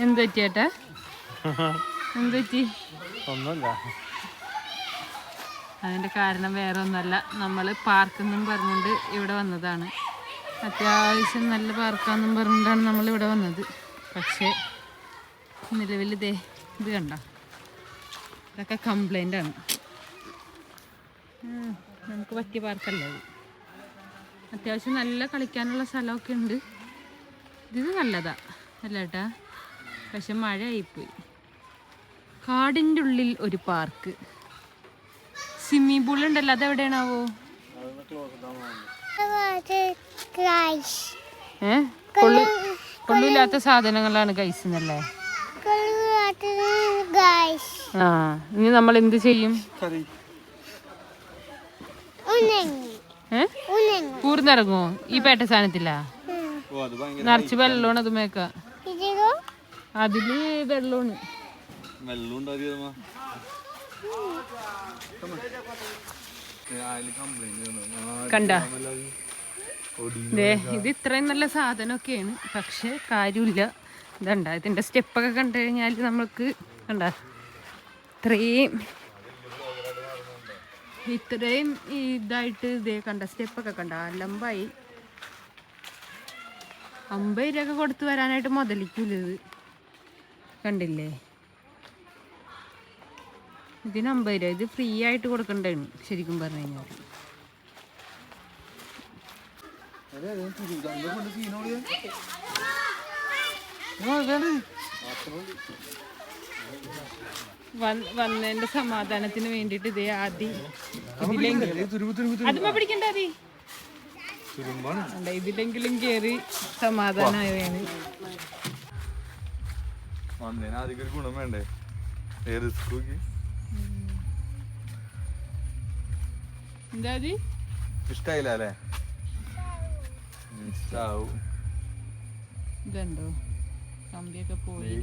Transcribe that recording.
എന്ത് പറ്റിയേട്ടാ? എന്ത് പറ്റി? ഒന്നുമില്ല. അതിൻ്റെ കാരണം വേറെ ഒന്നല്ല, നമ്മൾ പാർക്കെന്നും പറഞ്ഞുകൊണ്ട് ഇവിടെ വന്നതാണ്. അത്യാവശ്യം നല്ല പാർക്കാന്നും പറഞ്ഞുകൊണ്ടാണ് നമ്മളിവിടെ വന്നത്. പക്ഷേ നിലവിൽ ഇത് കണ്ട, ഇതൊക്കെ കംപ്ലൈൻ്റ് ആണ്. നമുക്ക് പറ്റിയ പാർക്കല്ല ഇത്. അത്യാവശ്യം നല്ല കളിക്കാനുള്ള സ്ഥലമൊക്കെ ഉണ്ട്. ഇത് നല്ലതാ അല്ല ഏട്ടാ, പക്ഷെ മഴ ആയിപ്പോയി. കാടിൻ്റെ ഉള്ളിൽ ഒരു പാർക്ക്, സ്വിമ്മിംഗ് പൂൾ ഉണ്ടല്ലോ, അതെവിടെയാണാവോ? കൊള്ളില്ലാത്ത സാധനങ്ങളാണ് ഗൈസ് എന്നല്ലേ? ആ, ഇനി നമ്മൾ എന്ത് ചെയ്യും? കൂർന്നിറങ്ങോ ഈ പേട്ട സാധനത്തില്ല? നിറച്ച് വെള്ളമാണ് അത് മേക്ക, അതില് വെള്ളമാണ്. കണ്ട ഇത് ഇത്രയും നല്ല സാധനമൊക്കെയാണ്, പക്ഷെ കാര്യമില്ല. ഇതണ്ട, ഇതിന്റെ സ്റ്റെപ്പൊക്കെ കണ്ടു കഴിഞ്ഞാൽ നമ്മൾക്ക് കണ്ട ഇത്രയും ഇതായിട്ട് ഇതേ കണ്ട സ്റ്റെപ്പൊക്കെ കണ്ട അലമ്പായി. 50 രൂപ കൊടുത്ത് വരാനായിട്ട് മുതലിക്കൂല ഇത്, കണ്ടില്ലേ? ഇതിന് 50 രൂപ, ഇത് ഫ്രീ ആയിട്ട് കൊടുക്കണ്ടാണ് ശരിക്കും പറഞ്ഞു കഴിഞ്ഞാൽ. വന്നതിന്റെ സമാധാനത്തിന് വേണ്ടിട്ട് ഇതേ ആദ്യം അതുമ്പോ പിടിക്കണ്ട, ഇതിലെങ്കിലും കേറി സമാധാനമായാണ്. ഗുണം വേണ്ടേ? എന്താ ഇഷ്ടായില്ല അല്ലേ? ഇതുണ്ടോ കമ്പിയൊക്കെ പോയി.